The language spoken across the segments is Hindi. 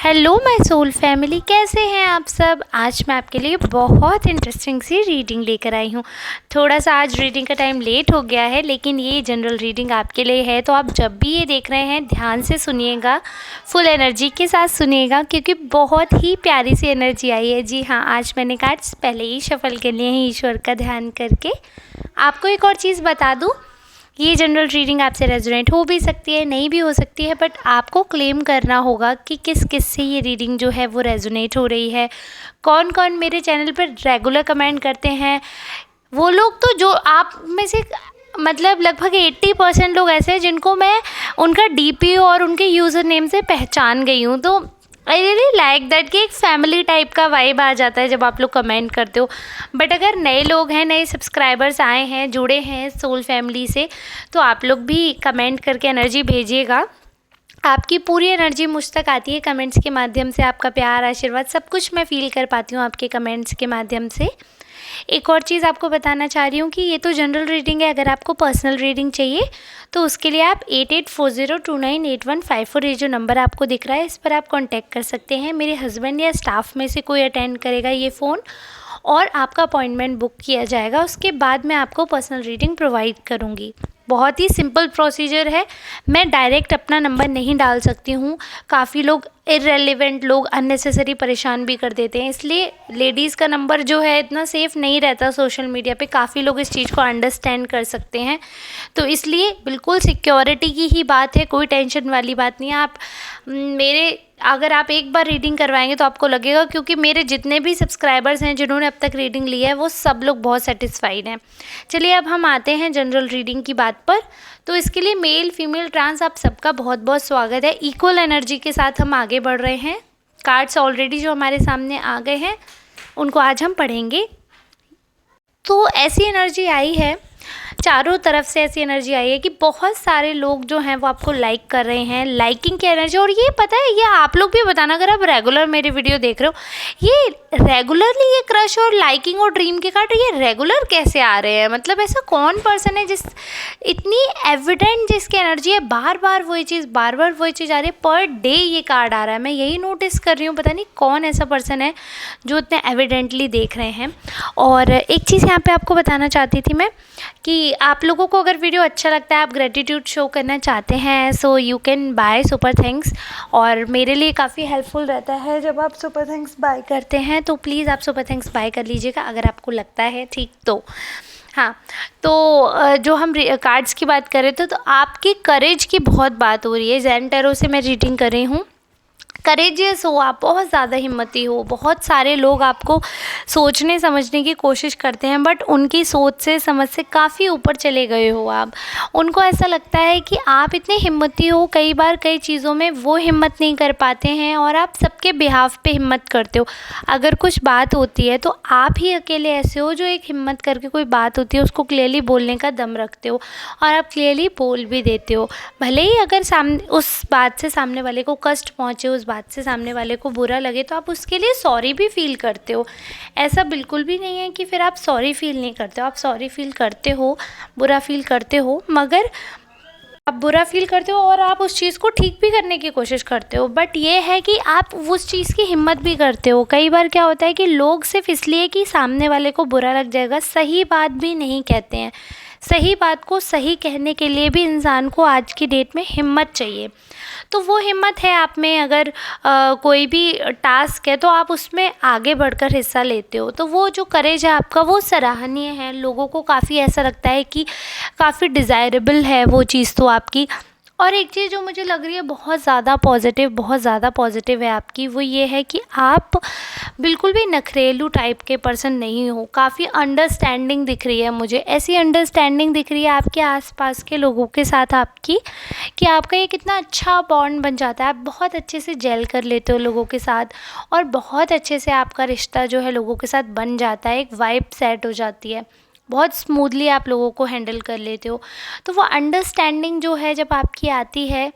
हेलो माय सोल फैमिली, कैसे हैं आप सब। आज मैं आपके लिए बहुत इंटरेस्टिंग सी रीडिंग लेकर आई हूँ। थोड़ा सा आज रीडिंग का टाइम लेट हो गया है, लेकिन ये जनरल रीडिंग आपके लिए है। तो आप जब भी ये देख रहे हैं ध्यान से सुनिएगा, फुल एनर्जी के साथ सुनिएगा, क्योंकि बहुत ही प्यारी सी एनर्जी आई है। जी हाँ, आज मैंने कार्ड्स पहले ही शफल कर लिए हैं ईश्वर का ध्यान करके। आपको एक और चीज़ बता दूँ, ये जनरल रीडिंग आपसे रेजोनेट हो भी सकती है, नहीं भी हो सकती है, बट आपको क्लेम करना होगा कि किस किस से ये रीडिंग जो है वो रेजोनेट हो रही है। कौन कौन मेरे चैनल पर रेगुलर कमेंट करते हैं, वो लोग तो जो आप में से मतलब लगभग 80% लोग ऐसे हैं जिनको मैं उनका डीपी और उनके यूज़र नेम से पहचान गई हूँ। तो आई रियली लाइक दैट कि एक फैमिली टाइप का वाइब आ जाता है जब आप लोग कमेंट करते हो। बट अगर नए लोग हैं, नए सब्सक्राइबर्स आए हैं, जुड़े हैं सोल फैमिली से, तो आप लोग भी कमेंट करके एनर्जी भेजिएगा। आपकी पूरी एनर्जी मुझ तक आती है कमेंट्स के माध्यम से। आपका प्यार, आशीर्वाद, सब कुछ मैं फ़ील कर पाती हूँ आपके कमेंट्स के माध्यम से। एक और चीज़ आपको बताना चाह रही हूँ कि ये तो जनरल रीडिंग है। अगर आपको पर्सनल रीडिंग चाहिए तो उसके लिए आप 8840298154 ये जो नंबर आपको दिख रहा है, इस पर आप कांटेक्ट कर सकते हैं। मेरे हस्बैंड या स्टाफ में से कोई अटेंड करेगा ये फ़ोन और आपका अपॉइंटमेंट बुक किया जाएगा। उसके बाद मैं आपको पर्सनल रीडिंग प्रोवाइड करूँगी। बहुत ही सिंपल प्रोसीजर है। मैं डायरेक्ट अपना नंबर नहीं डाल सकती हूँ। काफ़ी लोग इररेलेवेंट लोग अननेसेसरी परेशान भी कर देते हैं, इसलिए लेडीज़ का नंबर जो है इतना सेफ़ नहीं रहता सोशल मीडिया पे। काफ़ी लोग इस चीज़ को अंडरस्टैंड कर सकते हैं, तो इसलिए बिल्कुल सिक्योरिटी की ही बात है, कोई टेंशन वाली बात नहीं है। आप मेरे अगर आप एक बार रीडिंग करवाएंगे तो आपको लगेगा, क्योंकि मेरे जितने भी सब्सक्राइबर्स हैं जिन्होंने अब तक रीडिंग ली है वो सब लोग बहुत सेटिस्फाइड हैं। चलिए अब हम आते हैं जनरल रीडिंग की बात पर। तो इसके लिए मेल फीमेल ट्रांस आप सबका बहुत बहुत स्वागत है। इक्वल एनर्जी के साथ हम आगे बढ़ रहे हैं। कार्ड्स ऑलरेडी जो हमारे सामने आ गए हैं उनको आज हम पढ़ेंगे। तो ऐसी एनर्जी आई है, चारों तरफ से ऐसी एनर्जी आई है कि बहुत सारे लोग जो हैं वो आपको लाइक कर रहे हैं, लाइकिंग की एनर्जी। और ये पता है, ये आप लोग भी बताना, अगर आप रेगुलर मेरे वीडियो देख रहे हो, ये रेगुलरली ये क्रश और लाइकिंग और ड्रीम के कार्ड ये रेगुलर कैसे आ रहे हैं। मतलब ऐसा कौन पर्सन है जिस इतनी एविडेंट जिसकी एनर्जी है, बार बार वही चीज़ आ रही है, पर डे ये कार्ड आ रहा है। मैं यही नोटिस कर रही हूँ, पता नहीं कौन ऐसा पर्सन है जो इतने एविडेंटली देख रहे हैं। और एक चीज़ यहाँ पे आपको बताना चाहती थी मैं कि आप लोगों को अगर वीडियो अच्छा लगता है, आप ग्रेटिट्यूड शो करना चाहते हैं, so you can by super thanks. और मेरे लिए काफ़ी हेल्पफुल रहता है जब आप सुपर थैंक्स बाय करते हैं, तो प्लीज़ आप सुपर थैंक्स बाय कर लीजिएगा अगर आपको लगता है ठीक तो। हाँ, तो जो हम कार्ड्स की बात कर रहे थे, तो आपकी करेज की बहुत बात हो रही है। ज़ेन टैरो से मैं रीडिंग कर रही हूँ। करेजियस हो आप, बहुत ज़्यादा हिम्मती हो। बहुत सारे लोग आपको सोचने समझने की कोशिश करते हैं, बट उनकी सोच से समझ से काफ़ी ऊपर चले गए हो आप। उनको ऐसा लगता है कि आप इतने हिम्मती हो, कई बार कई चीज़ों में वो हिम्मत नहीं कर पाते हैं और आप सबके बिहाफ पे हिम्मत करते हो। अगर कुछ बात होती है तो आप ही अकेले ऐसे हो जो एक हिम्मत करके कोई बात होती है उसको क्लियरली बोलने का दम रखते हो, और आप क्लियरली बोल भी देते हो। भले ही अगर सामने उस बात से सामने वाले को कष्ट पहुँचे, उस बात से सामने वाले को बुरा लगे, तो आप उसके लिए सॉरी भी फील करते हो। ऐसा बिल्कुल भी नहीं है कि फिर आप सॉरी फील नहीं करते हो। आप सॉरी फील करते हो, बुरा फील करते हो, मगर आप बुरा फील करते हो और आप उस चीज़ को ठीक भी करने की कोशिश करते हो। बट ये है कि आप उस चीज़ की हिम्मत भी करते हो। कई बार क्या होता है कि लोग सिर्फ इसलिए कि सामने वाले को बुरा लग जाएगा, सही बात भी नहीं कहते हैं। सही बात को सही कहने के लिए भी इंसान को आज की डेट में हिम्मत चाहिए। तो वो हिम्मत है आप में। अगर कोई भी टास्क है तो आप उसमें आगे बढ़कर हिस्सा लेते हो, तो वो जो करेज है आपका वो सराहनीय है। लोगों को काफ़ी ऐसा लगता है कि काफ़ी डिज़ायरेबल है वो चीज़ तो आपकी। और एक चीज़ जो मुझे लग रही है बहुत ज़्यादा पॉजिटिव है आपकी, वो ये है कि आप बिल्कुल भी नखरेलू टाइप के पर्सन नहीं हो। काफ़ी अंडरस्टैंडिंग दिख रही है मुझे। ऐसी अंडरस्टैंडिंग दिख रही है आपके आसपास के लोगों के साथ आपकी, कि आपका ये कितना अच्छा बॉन्ड बन जाता है। आप बहुत अच्छे से जेल कर लेते हो लोगों के साथ, और बहुत अच्छे से आपका रिश्ता जो है लोगों के साथ बन जाता है। एक वाइब सेट हो जाती है, बहुत स्मूथली आप लोगों को हैंडल कर लेते हो। तो वो अंडरस्टैंडिंग जो है जब आपकी आती है,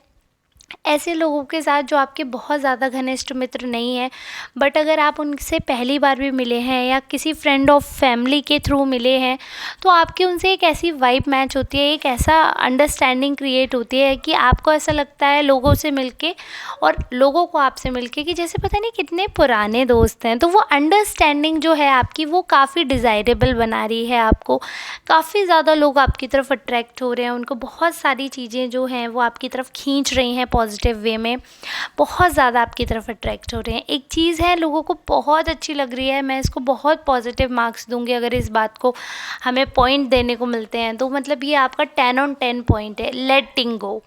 ऐसे लोगों के साथ जो आपके बहुत ज़्यादा घनिष्ठ मित्र नहीं हैं, बट अगर आप उनसे पहली बार भी मिले हैं या किसी फ्रेंड ऑफ फैमिली के थ्रू मिले हैं, तो आपकी उनसे एक ऐसी वाइब मैच होती है, एक ऐसा अंडरस्टैंडिंग क्रिएट होती है कि आपको ऐसा लगता है लोगों से मिलके और लोगों को आपसे मिलके कि जैसे पता नहीं कितने पुराने दोस्त हैं। तो वो अंडरस्टैंडिंग जो है आपकी, वो काफ़ी डिज़ायरेबल बना रही है आपको। काफ़ी ज़्यादा लोग आपकी तरफ अट्रैक्ट हो रहे हैं, उनको बहुत सारी चीज़ें जो हैं वो आपकी तरफ खींच रही हैं पॉजिटिव वे में, बहुत ज़्यादा आपकी तरफ अट्रैक्ट हो रहे हैं। एक चीज़ है लोगों को बहुत अच्छी लग रही है, मैं इसको बहुत पॉजिटिव मार्क्स दूंगी अगर इस बात को हमें पॉइंट देने को मिलते हैं तो। मतलब ये आपका 10/10 पॉइंट है, लेटिंग गो।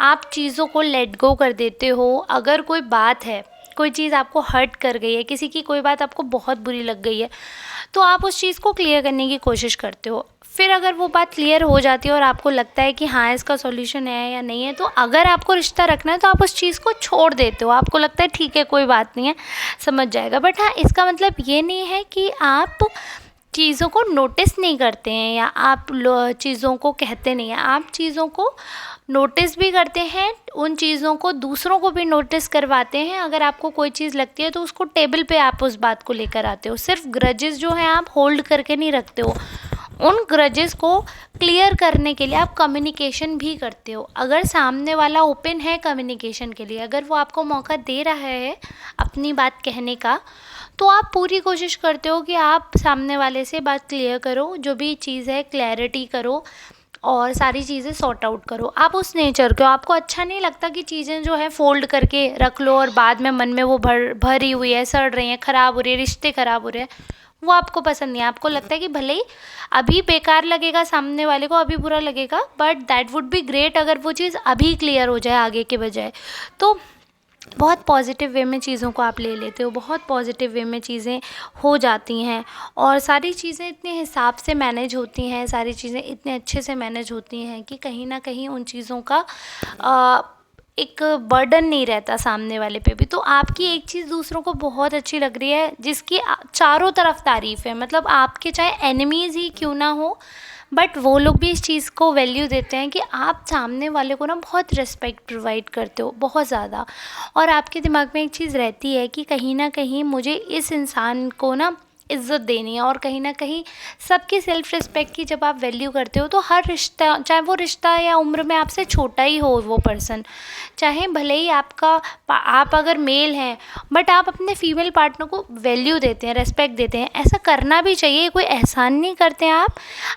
आप चीज़ों को लेट गो कर देते हो। अगर कोई बात है, कोई चीज़ आपको हर्ट कर गई है, किसी की कोई बात आपको बहुत बुरी लग गई है, तो आप उस चीज़ को क्लियर करने की कोशिश करते हो। फिर अगर वो बात क्लियर हो जाती है और आपको लगता है कि हाँ इसका सॉल्यूशन है या नहीं है, तो अगर आपको रिश्ता रखना है तो आप उस चीज़ को छोड़ देते हो। आपको लगता है ठीक है कोई बात नहीं है, समझ जाएगा। बट हाँ, इसका मतलब ये नहीं है कि आप चीज़ों को नोटिस नहीं करते हैं या आप चीज़ों को कहते नहीं हैं। आप चीज़ों को नोटिस भी करते हैं, उन चीज़ों को दूसरों को भी नोटिस करवाते हैं। अगर आपको कोई चीज़ लगती है तो उसको टेबल पे आप उस बात को लेकर आते हो। सिर्फ ग्रजेस जो हैं आप होल्ड करके नहीं रखते हो, उन ग्रजेस को क्लियर करने के लिए आप कम्युनिकेशन भी करते हो। अगर सामने वाला ओपन है कम्युनिकेशन के लिए, अगर वो आपको मौका दे रहा है अपनी बात कहने का, तो आप पूरी कोशिश करते हो कि आप सामने वाले से बात क्लियर करो, जो भी चीज़ है क्लैरिटी करो और सारी चीज़ें सॉर्ट आउट करो। आप उस नेचर के हो। आपको अच्छा नहीं लगता कि चीज़ें जो है फ़ोल्ड करके रख लो और बाद में मन में वो भरी हुई है, सड़ रही हैं, ख़राब हो रही है, रिश्ते ख़राब हो रहे हैं, वो आपको पसंद नहीं है। आपको लगता है कि भले ही अभी बेकार लगेगा सामने वाले को, अभी बुरा लगेगा, but that would be great अगर वो चीज़ अभी क्लियर हो जाए आगे के बजाय। तो बहुत पॉजिटिव वे में चीज़ों को आप ले लेते हो, बहुत पॉजिटिव वे में चीज़ें हो जाती हैं और सारी चीज़ें इतने हिसाब से मैनेज होती हैं, सारी चीज़ें इतने अच्छे से मैनेज होती हैं कि कहीं ना कहीं उन चीज़ों का एक बर्डन नहीं रहता सामने वाले पे भी। तो आपकी एक चीज़ दूसरों को बहुत अच्छी लग रही है जिसकी चारों तरफ तारीफ़ है। मतलब आपके चाहे एनिमीज़ ही क्यों ना हो, बट वो लोग भी इस चीज़ को वैल्यू देते हैं कि आप सामने वाले को ना बहुत रिस्पेक्ट प्रोवाइड करते हो, बहुत ज़्यादा। और आपके दिमाग में एक चीज़ रहती है कि कहीं ना कहीं मुझे इस इंसान को ना इज़्ज़त देनी है। और कहीं ना कहीं सबकी सेल्फ़ रिस्पेक्ट की जब आप वैल्यू करते हो तो हर रिश्ता, चाहे वो रिश्ता या उम्र में आपसे छोटा ही हो वो पर्सन, चाहे भले ही आप अगर मेल हैं बट आप अपने फीमेल पार्टनर को वैल्यू देते हैं, रिस्पेक्ट देते हैं। ऐसा करना भी चाहिए, कोई एहसान नहीं करते हैं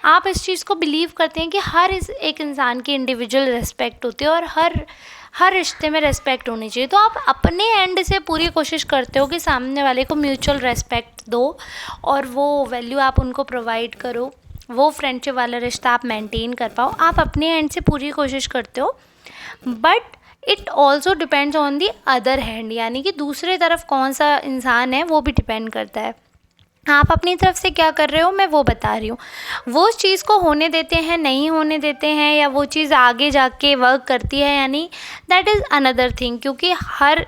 आप इस चीज़ को बिलीव करते हैं कि हर एक इंसान की इंडिविजुअल रिस्पेक्ट होती है और हर रिश्ते में रिस्पेक्ट होनी चाहिए। तो आप अपने एंड से पूरी कोशिश करते हो कि सामने वाले को म्यूचुअल रिस्पेक्ट दो और वो वैल्यू आप उनको प्रोवाइड करो, वो फ्रेंडशिप वाला रिश्ता आप मेंटेन कर पाओ। आप अपने एंड से पूरी कोशिश करते हो, but it also depends on the other hand, यानी कि दूसरे तरफ कौन सा इंसान है वो भी डिपेंड करता है। आप अपनी तरफ से क्या कर रहे हो मैं वो बता रही हूँ। वो उस चीज़ को होने देते हैं, नहीं होने देते हैं, या वो चीज़ आगे जाके वर्क करती है यानी दैट इज़ अनदर थिंग। क्योंकि हर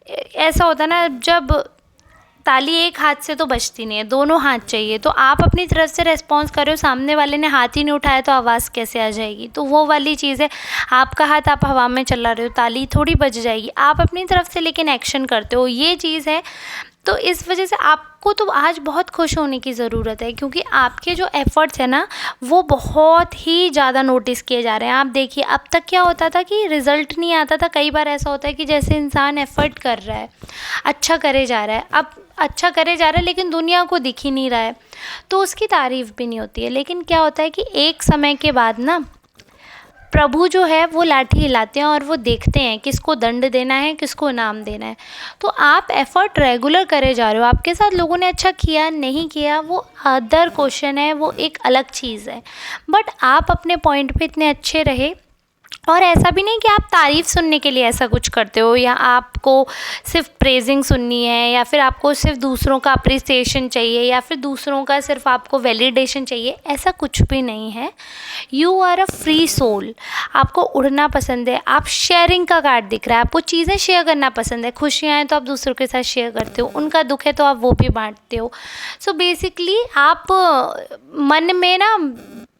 ऐसा होता है ना, जब ताली एक हाथ से तो बजती नहीं है, दोनों हाथ चाहिए। तो आप अपनी तरफ से रेस्पॉन्स कर रहे हो, सामने वाले ने हाथ ही नहीं उठाया तो आवाज़ कैसे आ जाएगी। तो वो वाली चीज़ है, आपका हाथ आप हवा में चला रहे हो, ताली थोड़ी बज जाएगी। आप अपनी तरफ से लेकिन एक्शन करते हो, ये चीज़ है। तो इस वजह से आपको तो आज बहुत खुश होने की ज़रूरत है, क्योंकि आपके जो एफ़र्ट्स हैं ना वो बहुत ही ज़्यादा नोटिस किए जा रहे हैं। आप देखिए, अब तक क्या होता था कि रिज़ल्ट नहीं आता था। कई बार ऐसा होता है कि जैसे इंसान एफ़र्ट कर रहा है, अच्छा करे जा रहा है, अब अच्छा करे जा रहा है लेकिन दुनिया को दिख ही नहीं रहा है, तो उसकी तारीफ़ भी नहीं होती है। लेकिन क्या होता है कि एक समय के बाद ना प्रभु जो है वो लाठी हिलाते हैं और वो देखते हैं किसको दंड देना है, किसको इनाम देना है। तो आप एफ़र्ट रेगुलर करे जा रहे हो, आपके साथ लोगों ने अच्छा किया नहीं किया वो अदर क्वेश्चन है, वो एक अलग चीज़ है। बट आप अपने पॉइंट पे इतने अच्छे रहे। और ऐसा भी नहीं कि आप तारीफ़ सुनने के लिए ऐसा कुछ करते हो, या आपको सिर्फ प्रेजिंग सुननी है, या फिर आपको सिर्फ दूसरों का अप्रिसिएशन चाहिए, या फिर दूसरों का सिर्फ आपको वैलिडेशन चाहिए। ऐसा कुछ भी नहीं है। You are a free soul. आपको उड़ना पसंद है, आप शेयरिंग का कार्ड दिख रहा है, आपको चीज़ें शेयर करना पसंद है। खुशियाँ हैं तो आप दूसरों के साथ शेयर करते हो, उनका दुख है तो आप वो भी बांटते हो। सो बेसिकली आप मन में ना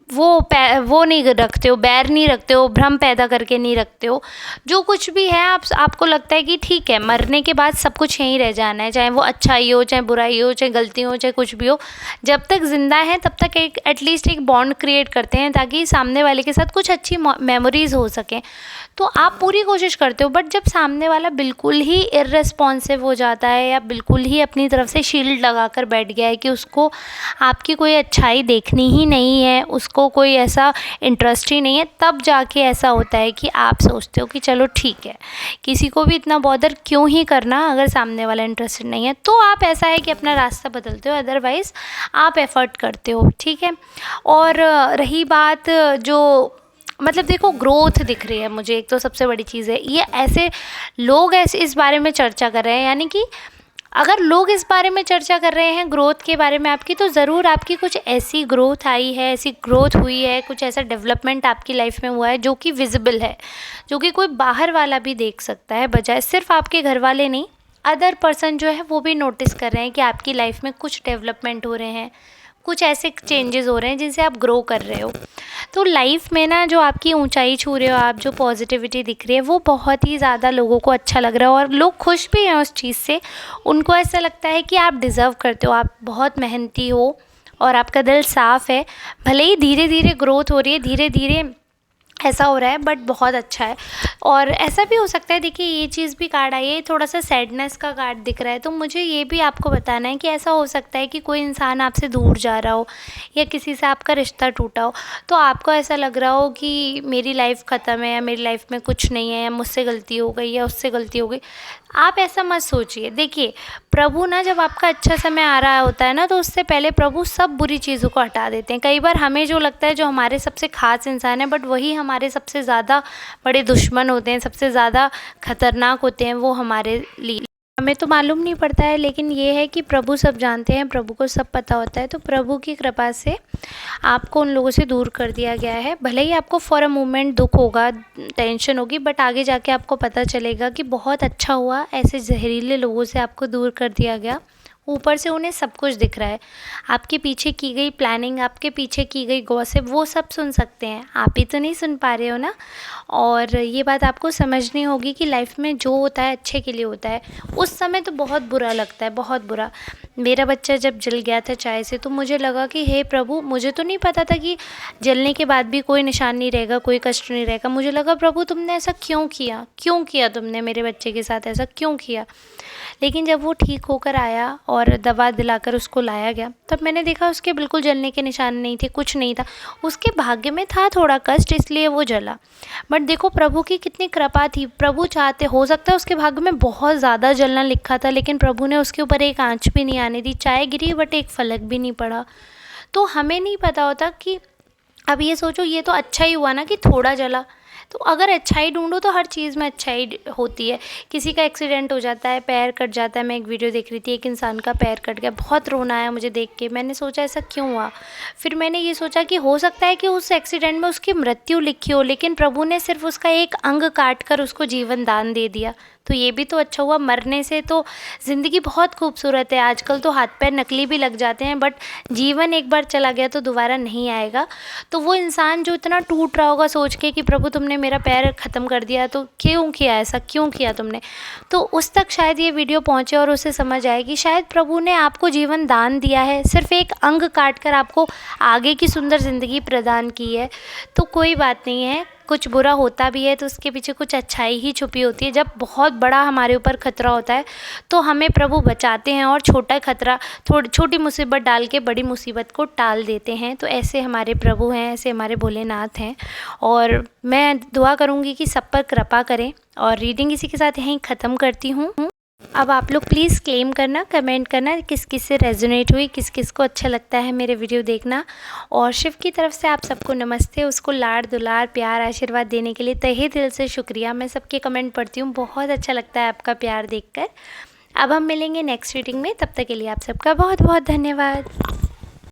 वो नहीं रखते हो, बैर नहीं रखते हो, भ्रम पैदा करके नहीं रखते हो। जो कुछ भी है आपको लगता है कि ठीक है, मरने के बाद सब कुछ यहीं रह जाना है, चाहे वो अच्छाई हो, चाहे बुराई हो, चाहे गलती हो, चाहे कुछ भी हो। जब तक ज़िंदा है तब तक एक एटलीस्ट एक बॉन्ड क्रिएट करते हैं ताकि सामने वाले के साथ कुछ अच्छी मेमोरीज़ हो सकें। तो आप पूरी कोशिश करते हो, बट जब सामने वाला बिल्कुल ही इर्रेस्पॉन्सिव हो जाता है या बिल्कुल ही अपनी तरफ से शील्ड लगा कर बैठ गया है कि उसको आपकी कोई अच्छाई देखनी ही नहीं है, उसको कोई ऐसा इंटरेस्ट ही नहीं है, तब जाके ऐसा होता है कि आप सोचते हो कि चलो ठीक है, किसी को भी इतना बॉदर क्यों ही करना अगर सामने वाला इंटरेस्टेड नहीं है। तो आप ऐसा है कि अपना रास्ता बदलते हो, अदरवाइज़ आप एफ़र्ट करते हो, ठीक है। और रही बात जो मतलब देखो ग्रोथ दिख रही है मुझे, एक तो सबसे बड़ी चीज़ है ये, ऐसे लोग ऐसे इस बारे में चर्चा कर रहे हैं, यानी कि अगर लोग इस बारे में चर्चा कर रहे हैं ग्रोथ के बारे में आपकी, तो ज़रूर आपकी कुछ ऐसी ग्रोथ आई है, ऐसी ग्रोथ हुई है, कुछ ऐसा डेवलपमेंट आपकी लाइफ में हुआ है जो कि विजिबल है, जो कि कोई बाहर वाला भी देख सकता है, बजाय सिर्फ आपके घर वाले नहीं, अदर पर्सन जो है वो भी नोटिस कर रहे हैं कि आपकी लाइफ में कुछ डेवलपमेंट हो रहे हैं, कुछ ऐसे चेंजेस हो रहे हैं जिनसे आप ग्रो कर रहे हो। तो लाइफ में ना जो आपकी ऊंचाई छू रहे हो आप, जो पॉजिटिविटी दिख रही है, वो बहुत ही ज़्यादा लोगों को अच्छा लग रहा है और लोग खुश भी हैं उस चीज़ से। उनको ऐसा लगता है कि आप डिज़र्व करते हो, आप बहुत मेहनती हो और आपका दिल साफ़ है। भले ही धीरे धीरे ग्रोथ हो रही है, धीरे धीरे ऐसा हो रहा है, बट बहुत अच्छा है। और ऐसा भी हो सकता है, देखिए ये चीज़ भी कार्ड आई है, थोड़ा सा सैडनेस का कार्ड दिख रहा है, तो मुझे ये भी आपको बताना है कि ऐसा हो सकता है कि कोई इंसान आपसे दूर जा रहा हो या किसी से आपका रिश्ता टूटा हो, तो आपको ऐसा लग रहा हो कि मेरी लाइफ ख़त्म है या मेरी लाइफ में कुछ नहीं है, या मुझसे गलती हो गई या उससे गलती हो गई। आप ऐसा मत सोचिए। देखिए प्रभु ना जब आपका अच्छा समय आ रहा होता है ना, तो उससे पहले प्रभु सब बुरी चीज़ों को हटा देते हैं। कई बार हमें जो लगता है जो हमारे सबसे ख़ास इंसान है, बट वही हमारे सबसे ज़्यादा बड़े दुश्मन होते हैं, सबसे ज़्यादा खतरनाक होते हैं वो हमारे लिए। हमें तो मालूम नहीं पड़ता है, लेकिन ये है कि प्रभु सब जानते हैं, प्रभु को सब पता होता है। तो प्रभु की कृपा से आपको उन लोगों से दूर कर दिया गया है। भले ही आपको फॉर अ मोमेंट दुख होगा, टेंशन होगी, बट आगे जाके आपको पता चलेगा कि बहुत अच्छा हुआ ऐसे जहरीले लोगों से आपको दूर कर दिया गया। ऊपर से उन्हें सब कुछ दिख रहा है, आपके पीछे की गई प्लानिंग, आपके पीछे की गई गॉसिप, वो सब सुन सकते हैं, आप ही तो नहीं सुन पा रहे हो ना। और ये बात आपको समझनी होगी कि लाइफ में जो होता है अच्छे के लिए होता है। उस समय तो बहुत बुरा लगता है, बहुत बुरा। मेरा बच्चा जब जल गया था चाय से, तो मुझे लगा कि हे प्रभु, मुझे तो नहीं पता था कि जलने के बाद भी कोई निशान नहीं रहेगा, कोई कष्ट नहीं रहेगा। मुझे लगा प्रभु तुमने ऐसा क्यों किया, क्यों किया तुमने मेरे बच्चे के साथ ऐसा क्यों किया। लेकिन जब वो ठीक होकर आया और दवा दिलाकर उसको लाया गया, तब मैंने देखा उसके बिल्कुल जलने के निशान नहीं थे, कुछ नहीं था। उसके भाग्य में था थोड़ा कष्ट, इसलिए वो जला। बट देखो प्रभु की कितनी कृपा थी, प्रभु चाहते, हो सकता है उसके भाग्य में बहुत ज़्यादा जलना लिखा था, लेकिन प्रभु ने उसके ऊपर एक आँच भी नहीं आने दी। चाय गिरी बट एक फलक भी नहीं पड़ा। तो हमें नहीं पता होता कि, अब ये सोचो, ये तो अच्छा ही हुआ ना कि थोड़ा जला। तो अगर अच्छाई ढूंढो तो हर चीज़ में अच्छाई होती है। किसी का एक्सीडेंट हो जाता है, पैर कट जाता है। मैं एक वीडियो देख रही थी, एक इंसान का पैर कट गया, बहुत रोना आया मुझे देख के। मैंने सोचा ऐसा क्यों हुआ। फिर मैंने ये सोचा कि हो सकता है कि उस एक्सीडेंट में उसकी मृत्यु लिखी हो, लेकिन प्रभु ने सिर्फ उसका एक अंग काट कर उसको जीवन दान दे दिया। तो ये भी तो अच्छा हुआ। मरने से तो ज़िंदगी बहुत खूबसूरत है। आजकल तो हाथ पैर नकली भी लग जाते हैं, बट जीवन एक बार चला गया तो दोबारा नहीं आएगा। तो वो इंसान जो इतना टूट रहा होगा सोच के कि प्रभु तुमने मेरा पैर ख़त्म कर दिया, तो क्यों किया ऐसा, क्यों किया तुमने, तो उस तक शायद ये वीडियो पहुँचे और उसे समझ आए कि शायद प्रभु ने आपको जीवन दान दिया है, सिर्फ एक अंग काट कर आपको आगे की सुंदर ज़िंदगी प्रदान की है। तो कोई बात नहीं है, कुछ बुरा होता भी है तो उसके पीछे कुछ अच्छाई ही छुपी होती है। जब बहुत बड़ा हमारे ऊपर खतरा होता है तो हमें प्रभु बचाते हैं और छोटा खतरा, छोटी मुसीबत डाल के बड़ी मुसीबत को टाल देते हैं। तो ऐसे हमारे प्रभु हैं, ऐसे हमारे भोलेनाथ हैं। और मैं दुआ करूँगी कि सब पर कृपा करें। और रीडिंग इसी के साथ यहीं ख़त्म करती हूँ। अब आप लोग प्लीज़ क्लेम करना, कमेंट करना किस किस से रेजोनेट हुई, किस किस को अच्छा लगता है मेरे वीडियो देखना। और शिव की तरफ से आप सबको नमस्ते। उसको लाड दुलार प्यार आशीर्वाद देने के लिए तहे दिल से शुक्रिया। मैं सबके कमेंट पढ़ती हूँ, बहुत अच्छा लगता है आपका प्यार देखकर। अब हम मिलेंगे नेक्स्ट रीडिंग में, तब तक के लिए आप सबका बहुत बहुत धन्यवाद।